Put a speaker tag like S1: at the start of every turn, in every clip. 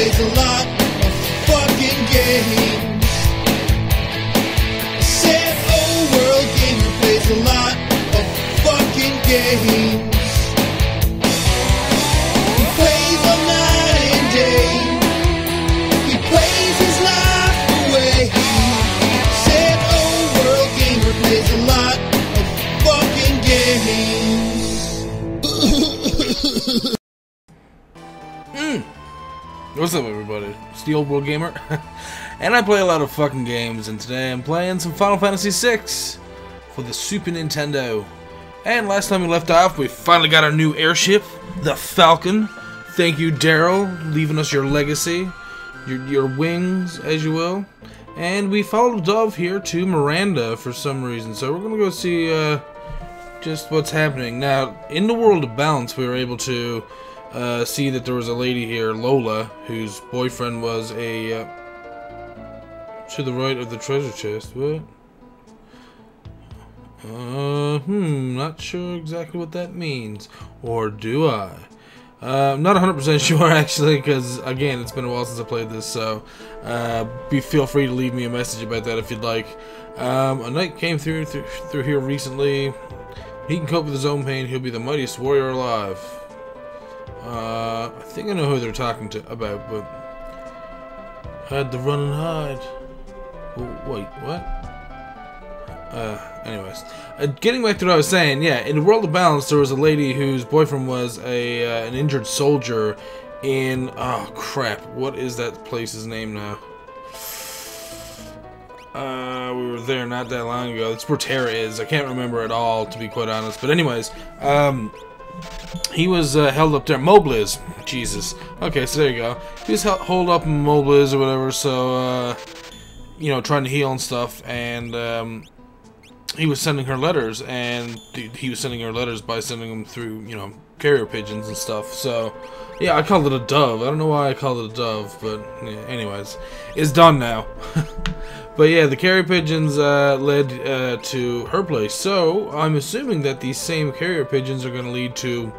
S1: plays a lot of fucking games. I said, oh, world gamer plays a lot of fucking games. He plays all night and day. He plays his life away. Said, oh, world gamer plays a lot of fucking games.
S2: What's up, everybody? It's the Old World Gamer, and I play a lot of fucking games, and today I'm playing some Final Fantasy VI for the Super Nintendo. And last time we left off, we finally got our new airship, the Falcon. Thank you, Daryl, leaving us your legacy, your wings, as you will. And we followed Dove here to Maranda for some reason, so we're gonna go see just what's happening. Now, in the world of balance, we were able to see that there was a lady here, Lola, whose boyfriend was a to the right of the treasure chest. What? Not sure exactly what that means, or do I? I'm not 100% sure actually, because again, it's been a while since I played this. So, feel free to leave me a message about that if you'd like. A knight came through here recently. He can cope with his own pain. He'll be the mightiest warrior alive. I think I know who they're talking about, but had to run and hide. Wait, what? Anyways, getting back to what I was saying, yeah, in the world of balance, there was a lady whose boyfriend was an injured soldier in, oh crap, what is that place's name now? We were there not that long ago. That's where Terra is. I can't remember at all, to be quite honest. But anyways, he was held up there. Mobliz. Jesus. Okay, so there you go. He was held up in Mobliz or whatever, so, you know, trying to heal and stuff, and, he was sending her letters, and he was sending her letters by sending them through, you know, carrier pigeons and stuff, so, yeah, I called it a dove. I don't know why I called it a dove, but, yeah, anyways, it's done now. But yeah, the carrier pigeons led to her place, so I'm assuming that these same carrier pigeons are going to lead to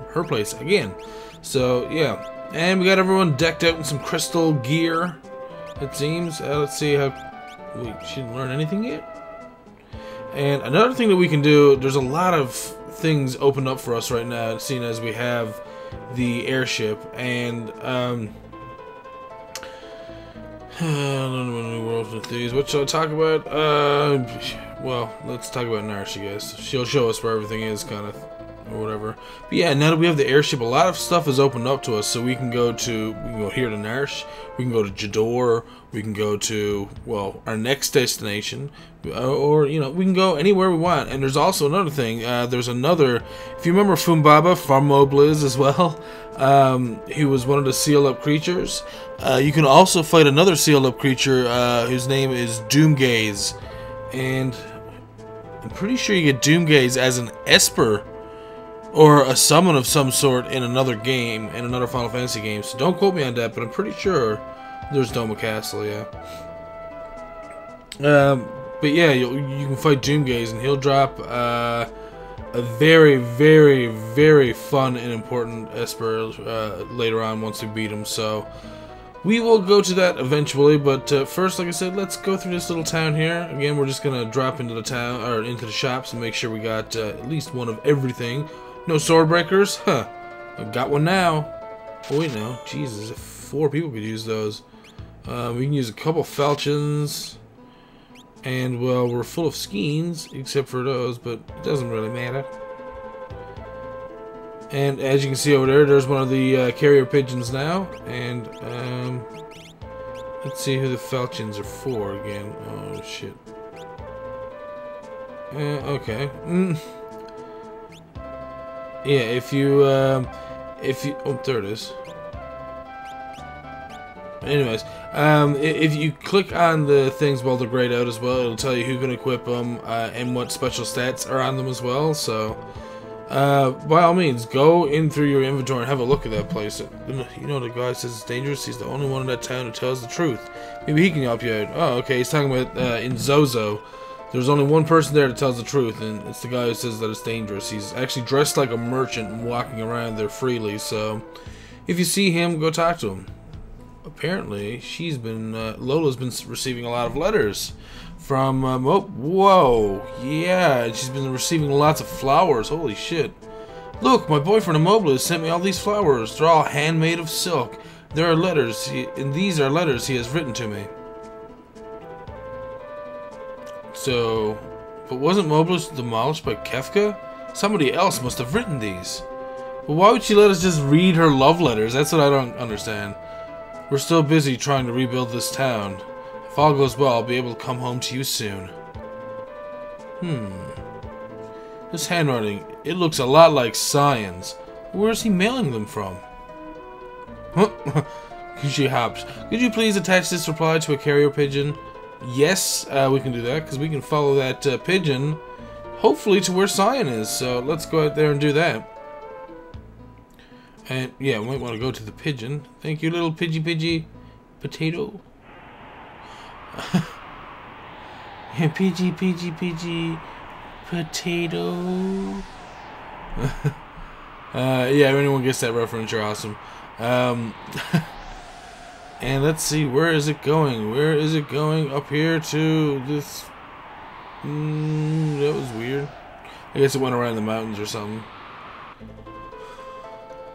S2: her place again. So yeah, and we got everyone decked out in some crystal gear, it seems. Let's see how... Wait, she didn't learn anything yet? And another thing that we can do, there's a lot of things opened up for us right now, seeing as we have the airship, and I don't know any worlds with these. What shall I talk about? Well, let's talk about Narsh, I guess. She'll show us where everything is, kind of, or whatever. But yeah, now that we have the airship, a lot of stuff is opened up to us. So we can go here to Narsh. We can go to Jador. We can go to, well, our next destination, or you know, we can go anywhere we want. And there's also another thing. There's another. If you remember Fumbaba from Mobliz as well, he was one of the sealed up creatures. You can also fight another sealed up creature whose name is Doomgaze, and I'm pretty sure you get Doomgaze as an Esper or a summon of some sort in another game, in another Final Fantasy game. So don't quote me on that, but I'm pretty sure there's Doma Castle, yeah. But yeah, you can fight Doomgaze, and he'll drop a very, very, very fun and important Esper later on once we beat him. So we will go to that eventually, but first, like I said, let's go through this little town here. Again, we're just gonna drop into the town, or into the shops, and make sure we got at least one of everything. No sword breakers? Huh. I've got one now. Oh wait, no. Jesus, if 4 people could use those. We can use a couple falchions. And, well, we're full of skeins, except for those, but it doesn't really matter. And as you can see over there, there's one of the carrier pigeons now. And, let's see who the falchions are for again. Oh, shit. Okay. Yeah, if you, oh, there it is. Anyways, if you click on the things while they're grayed out as well, it'll tell you who can equip them and what special stats are on them as well. So, by all means, go in through your inventory and have a look at that place. You know, the guy says it's dangerous. He's the only one in that town who tells the truth. Maybe he can help you out. Oh, okay. He's talking about in Zozo. There's only one person there that tells the truth, and it's the guy who says that it's dangerous. He's actually dressed like a merchant and walking around there freely. So, if you see him, go talk to him. apparently she's been, Lola's been receiving a lot of letters from, whoa, yeah, she's been receiving lots of flowers, holy shit. Look, my boyfriend Mobliz sent me all these flowers, they're all handmade of silk. There are letters, and these are letters he has written to me. So, but wasn't Mobliz demolished by Kefka? Somebody else must have written these. But why would she let us just read her love letters? That's what I don't understand. We're still busy trying to rebuild this town. If all goes well, I'll be able to come home to you soon. This handwriting, it looks a lot like Cyan's. Where is he mailing them from? She hops. Could you please attach this reply to a carrier pigeon? Yes, we can do that, because we can follow that pigeon, hopefully to where Cyan is. So let's go out there and do that. And yeah, we might want to go to the pigeon. Thank you, little pidgey potato. Yeah, pidgey potato. Yeah, if anyone gets that reference, you're awesome. And let's see, where is it going? Where is it going? Up here to this. That was weird. I guess it went around the mountains or something.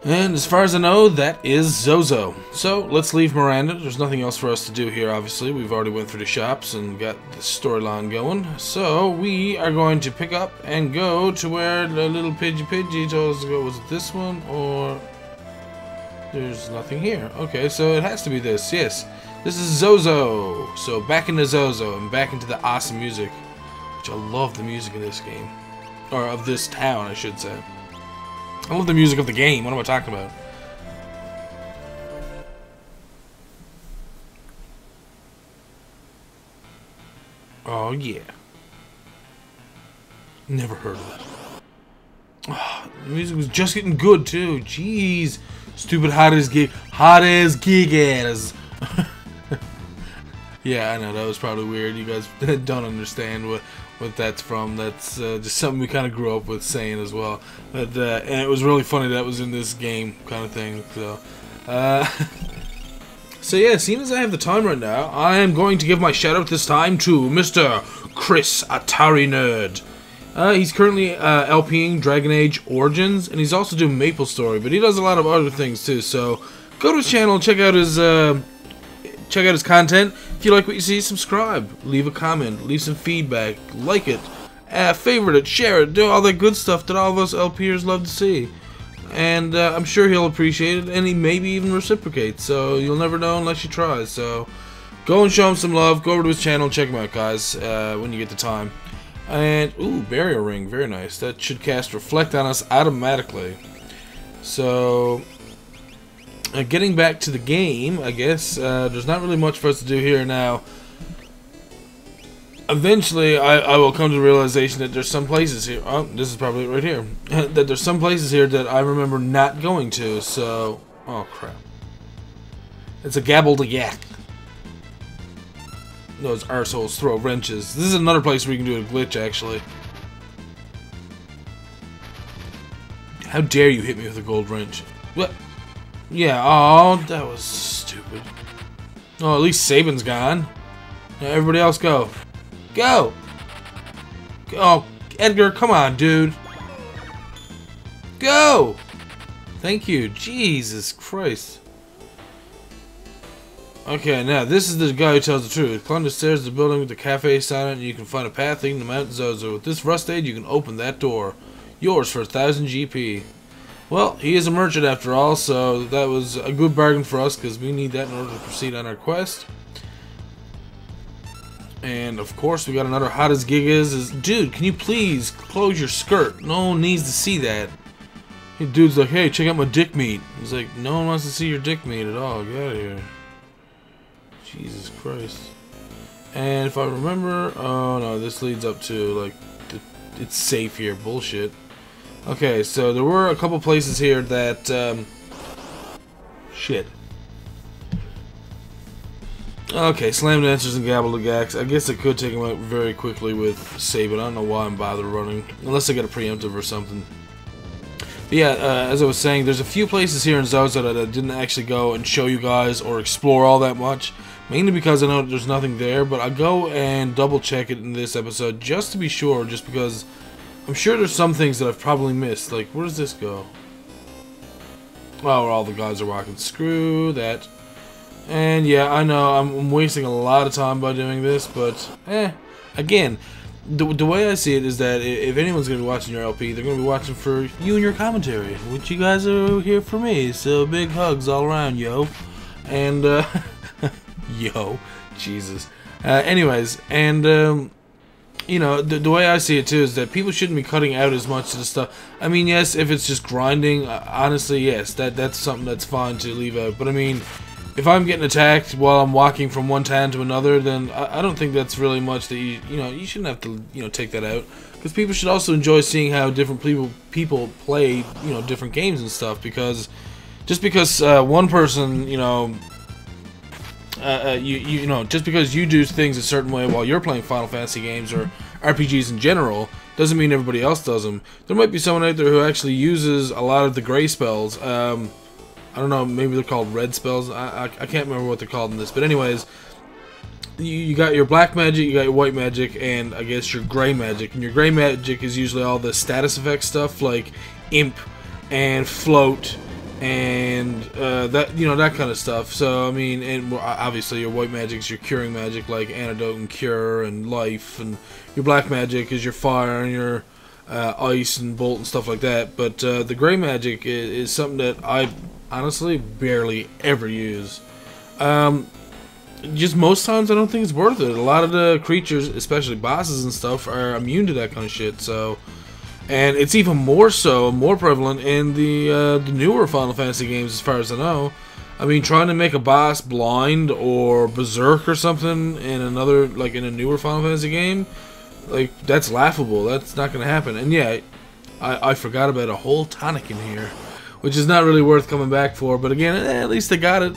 S2: And as far as I know, that is Zozo. So let's leave Maranda. There's nothing else for us to do here, obviously. We've already went through the shops and got the storyline going. So we are going to pick up and go to where the little pidgey told us to go. Was it this one or... There's nothing here. Okay, so it has to be this. Yes, this is Zozo. So back into Zozo and back into the awesome music, which I love the music in this game, or of this town, I should say. I love the music of the game. What am I talking about? Oh yeah. Never heard of it. Oh, the music was just getting good too. Jeez. Stupid hot as gig ass. Yeah, I know that was probably weird. You guys don't understand what that's from. That's just something we kind of grew up with saying as well. But and it was really funny that was in this game kind of thing. So, so yeah, seeing as I have the time right now, I am going to give my shout out this time to Mr. Chris Atari Nerd. He's currently LPing Dragon Age Origins, and he's also doing Maple Story, but he does a lot of other things too. So go to his channel, check out his content. If you like what you see, subscribe, leave a comment, leave some feedback, like it, favorite it, share it, do all that good stuff that all of us LPers love to see. And I'm sure he'll appreciate it, and he maybe even reciprocate. So you'll never know unless you try. So go and show him some love. Go over to his channel, check him out, guys, when you get the time. And, ooh, barrier ring, very nice. That should cast Reflect on us automatically. So, getting back to the game, I guess, there's not really much for us to do here now. Eventually, I will come to the realization that there's some places here, oh, this is probably it right here, that there's some places here that I remember not going to, so, oh crap. It's a gabbled-yak. Those arseholes throw wrenches. This is another place where you can do a glitch, actually. How dare you hit me with a gold wrench? What? Yeah, oh, that was stupid. Oh, at least Sabin's gone. Now everybody else go. Go! Oh, Edgar, come on, dude. Go! Thank you. Jesus Christ. Okay, now this is the guy who tells the truth. Climb the stairs of the building with the cafe sign and you can find a path leading to Mount Zozo. With this rust aid, you can open that door. Yours for 1,000 GP. Well, he is a merchant after all, so that was a good bargain for us because we need that in order to proceed on our quest. And of course, we got another hot as gig is. Dude, can you please close your skirt? No one needs to see that. Hey, dude's like, hey, check out my dick meat. He's like, no one wants to see your dick meat at all. Get out of here. Jesus Christ. And if I remember, oh no, this leads up to like it's safe here. Bullshit. Okay, so there were a couple places here that shit. Okay, slam dancers and gabble-gacks. I guess I could take them out very quickly with Sabin. I don't know why I'm bothered running, unless I get a preemptive or something. But yeah, as I was saying, there's a few places here in Zozo that I didn't actually go and show you guys or explore all that much. Mainly because I know there's nothing there, but I'll go and double check it in this episode just to be sure, just because I'm sure there's some things that I've probably missed. Like, where does this go? Oh, where all the guys are walking. Screw that. And yeah, I know I'm wasting a lot of time by doing this, but again, the way I see it is that if anyone's going to be watching your LP, they're going to be watching for you and your commentary, which you guys are here for me, so big hugs all around, yo. And, yo, Jesus. Anyways, and, you know, the way I see it, too, is that people shouldn't be cutting out as much of the stuff. I mean, yes, if it's just grinding, honestly, yes, that's something that's fine to leave out. But, I mean, if I'm getting attacked while I'm walking from one town to another, then I don't think that's really much that you know, you shouldn't have to, you know, take that out. Because people should also enjoy seeing how different people play, you know, different games and stuff. Because just because one person, you know, you know, just because you do things a certain way while you're playing Final Fantasy games or RPGs in general, doesn't mean everybody else does them. There might be someone out there who actually uses a lot of the gray spells. I don't know, maybe they're called red spells. I can't remember what they're called in this. But anyways, you got your black magic, you got your white magic, and I guess your gray magic. And your gray magic is usually all the status effect stuff like imp and float and that, you know, that kind of stuff. So I mean, and obviously your white magic is your curing magic like antidote and cure and life, and your black magic is your fire and your ice and bolt and stuff like that. But the gray magic is something that I honestly barely ever use. Just most times I don't think it's worth it. A lot of the creatures, especially bosses and stuff, are immune to that kind of shit. So, and it's even more so, more prevalent in the newer Final Fantasy games, as far as I know. I mean, trying to make a boss blind or berserk or something in another, like in a newer Final Fantasy game, like that's laughable. That's not going to happen. And yeah, I forgot about a whole tonic in here, which is not really worth coming back for, but again, at least they got it.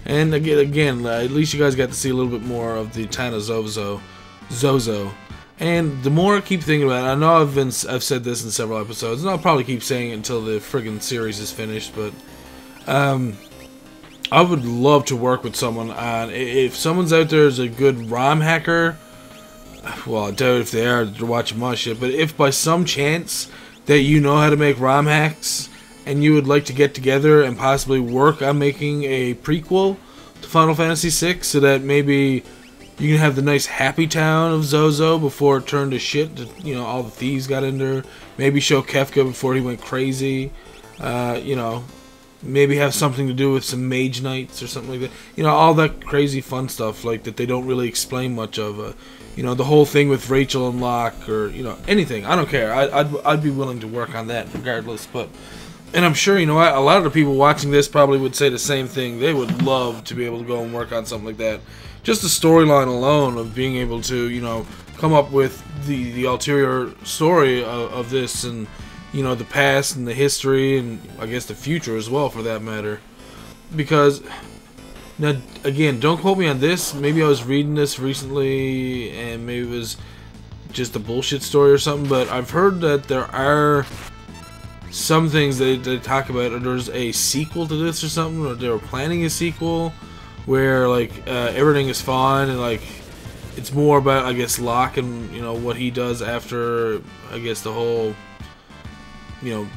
S2: And again, at least you guys got to see a little bit more of the Tana Zozo. And the more I keep thinking about it, I know I've said this in several episodes, and I'll probably keep saying it until the friggin' series is finished, but I would love to work with someone on, if someone's out there is a good ROM hacker, well, I doubt if they are, they're watching my shit, but if by some chance that you know how to make ROM hacks, and you would like to get together and possibly work on making a prequel to Final Fantasy VI, so that maybe you can have the nice happy town of Zozo before it turned to shit, you know, all the thieves got in there, maybe show Kefka before he went crazy, you know, maybe have something to do with some mage knights or something like that, you know, all that crazy fun stuff like that they don't really explain much of, you know, the whole thing with Rachel and Locke, or, you know, anything, I don't care, I'd be willing to work on that regardless. But and I'm sure, you know, a lot of the people watching this probably would say the same thing. They would love to be able to go and work on something like that. Just the storyline alone of being able to, you know, come up with the ulterior story of this, and, you know, the past and the history, and I guess the future as well, for that matter. Because, now, again, don't quote me on this. Maybe I was reading this recently, and maybe it was just a bullshit story or something, but I've heard that there are some things they talk about, or there's a sequel to this or something, or they were planning a sequel where, like, everything is fine, and, like, it's more about, I guess, Locke and, you know, what he does after, I guess, the whole, you know,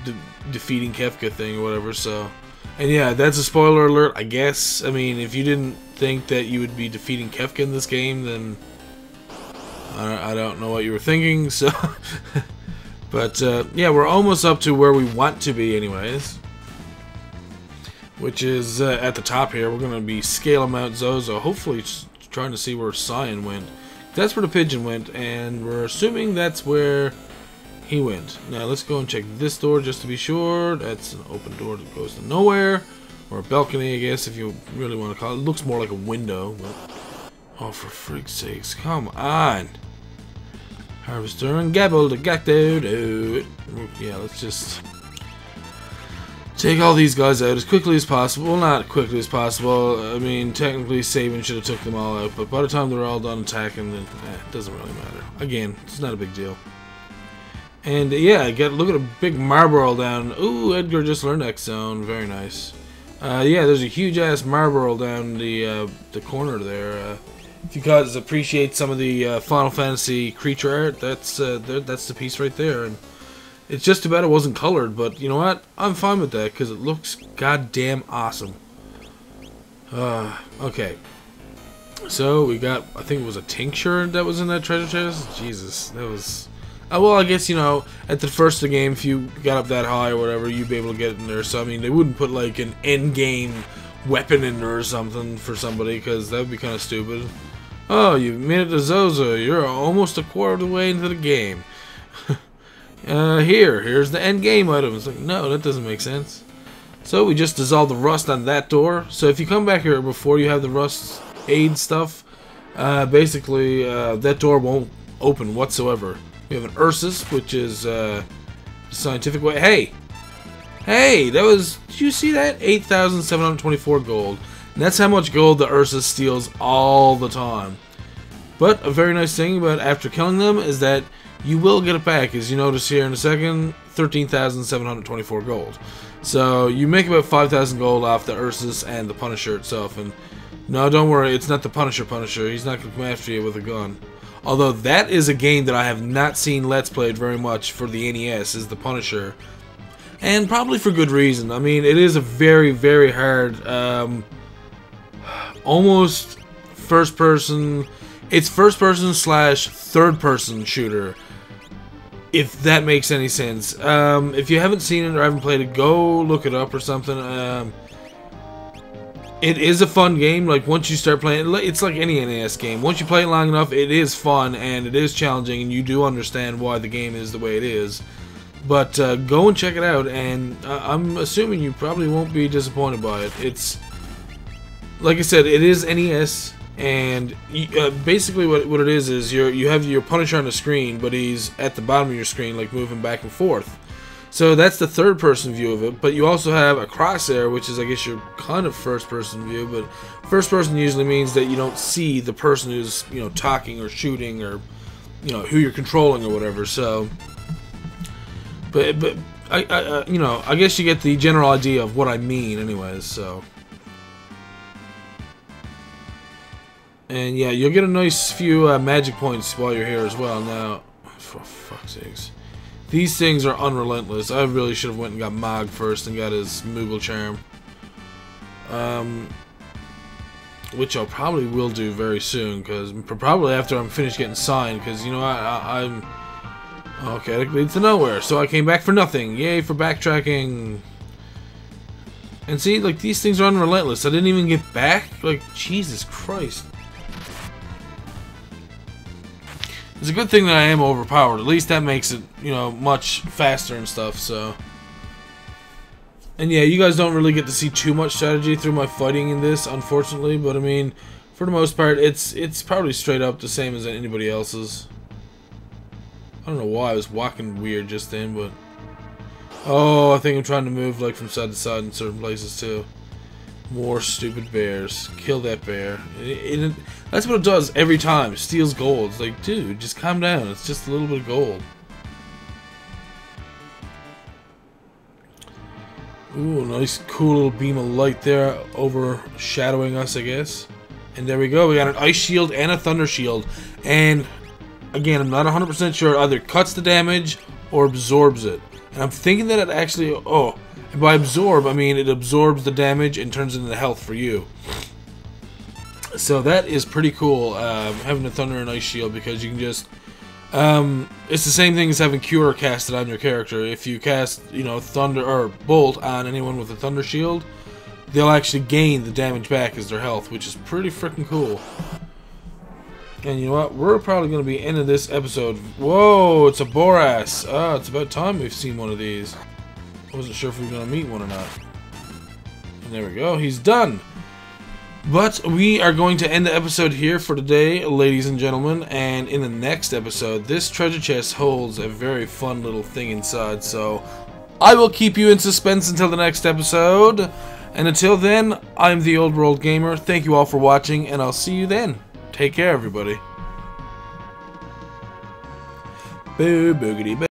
S2: defeating Kefka thing or whatever. So, and yeah, that's a spoiler alert, I guess. I mean, if you didn't think that you would be defeating Kefka in this game, then I don't know what you were thinking, so... But, yeah, we're almost up to where we want to be anyways. Which is at the top here. We're going to be scaling Mount Zozo. Hopefully trying to see where Cyan went. That's where the pigeon went, and we're assuming that's where he went. Now, let's go and check this door just to be sure. That's an open door that goes to nowhere. Or a balcony, I guess, if you really want to call it. It looks more like a window. But, oh, for frig's sakes. Come on. Harvester and Gabble the Gacto. Yeah, let's just take all these guys out as quickly as possible. Well, not quickly as possible. I mean, technically, Sabin should have took them all out, but by the time they're all done attacking, then it doesn't really matter. Again, it's not a big deal. And yeah, look at a big Marlboro down. Ooh, Edgar just learned X Zone. Very nice. Yeah, there's a huge ass Marlboro down the corner there. If you guys appreciate some of the Final Fantasy creature art, that's the piece right there. And it's just too bad it wasn't colored, but you know what? I'm fine with that because it looks goddamn awesome. Okay. So we got, I think it was a tincture that was in that treasure chest. Jesus, that was. Well, I guess, you know, at the first of the game, if you got up that high or whatever, you'd be able to get in there. So, I mean, they wouldn't put, like, an end-game weapon in there or something for somebody, because that would be kind of stupid. Oh, you made it to Zozo. You're almost a quarter of the way into the game. Here's the end-game item. It's like, no, that doesn't make sense. So, we just dissolved the rust on that door. So, if you come back here before you have the rust aid stuff, basically, that door won't open whatsoever. We have an Ursus, which is a scientific way. Hey, that was. Did you see that? 8,724 gold. And that's how much gold the Ursus steals all the time. But a very nice thing about after killing them is that you will get it back, as you notice here in a second. 13,724 gold. So you make about 5,000 gold off the Ursus and the Punisher itself. And no, don't worry, it's not the Punisher. He's not going to come after you with a gun. Although that is a game that I have not seen Let's Played very much for the NES, is the Punisher. And probably for good reason. I mean, it is a very, very hard, almost first-person... It's first-person slash third-person shooter, if that makes any sense. If you haven't seen it or haven't played it, go look it up or something. It is a fun game. Like, once you start playing, it's like any NES game. Once you play it long enough, it is fun and it is challenging, and you do understand why the game is the way it is. But go and check it out, and I'm assuming you probably won't be disappointed by it. It's, like I said, it is NES, and basically what it is you have your Punisher on the screen, but he's at the bottom of your screen, like moving back and forth. So that's the third-person view of it, but you also have a crosshair, which is, I guess, your kind of first-person view, but first-person usually means that you don't see the person who's, you know, talking or shooting or, you know, who you're controlling or whatever, so... But you know, I guess you get the general idea of what I mean anyways, so... And yeah, you'll get a nice few magic points while you're here as well. Now, for fuck's sakes. These things are unrelentless. I really should have went and got Mog first and got his Moogle Charm. Which I probably will do very soon, because probably after I'm finished getting Cyan, because, you know, I'm... Okay, that leads to nowhere, so I came back for nothing. Yay for backtracking. And see, like, these things are unrelentless. I didn't even get back? Like, Jesus Christ. It's a good thing that I am overpowered. At least that makes it, you know, much faster and stuff, so... And yeah, you guys don't really get to see too much strategy through my fighting in this, unfortunately, but I mean, for the most part, it's probably straight up the same as anybody else's. I don't know why I was walking weird just then, but... Oh, I think I'm trying to move, like, from side to side in certain places, too. More stupid bears. Kill that bear. That's what it does every time. It steals gold. It's like, dude, just calm down. It's just a little bit of gold. Ooh, nice cool little beam of light there overshadowing us, I guess. And there we go. We got an ice shield and a thunder shield. And, again, I'm not 100% sure. It either cuts the damage or absorbs it. And I'm thinking that it actually... Oh... And by absorb, I mean it absorbs the damage and turns it into health for you. So that is pretty cool, having a Thunder and Ice Shield, because you can just... it's the same thing as having Cure casted on your character. If you cast, you know, Thunder or Bolt on anyone with a Thunder Shield, they'll actually gain the damage back as their health, which is pretty freaking cool. And you know what? We're probably going to be ending this episode. Whoa, it's a Boras. Ah, it's about time we've seen one of these. I wasn't sure if we were going to meet one or not. And there we go. He's done. But we are going to end the episode here for today, ladies and gentlemen. And in the next episode, this treasure chest holds a very fun little thing inside. So I will keep you in suspense until the next episode. And until then, I'm the Old World Gamer. Thank you all for watching, and I'll see you then. Take care, everybody. Boo boogity boo.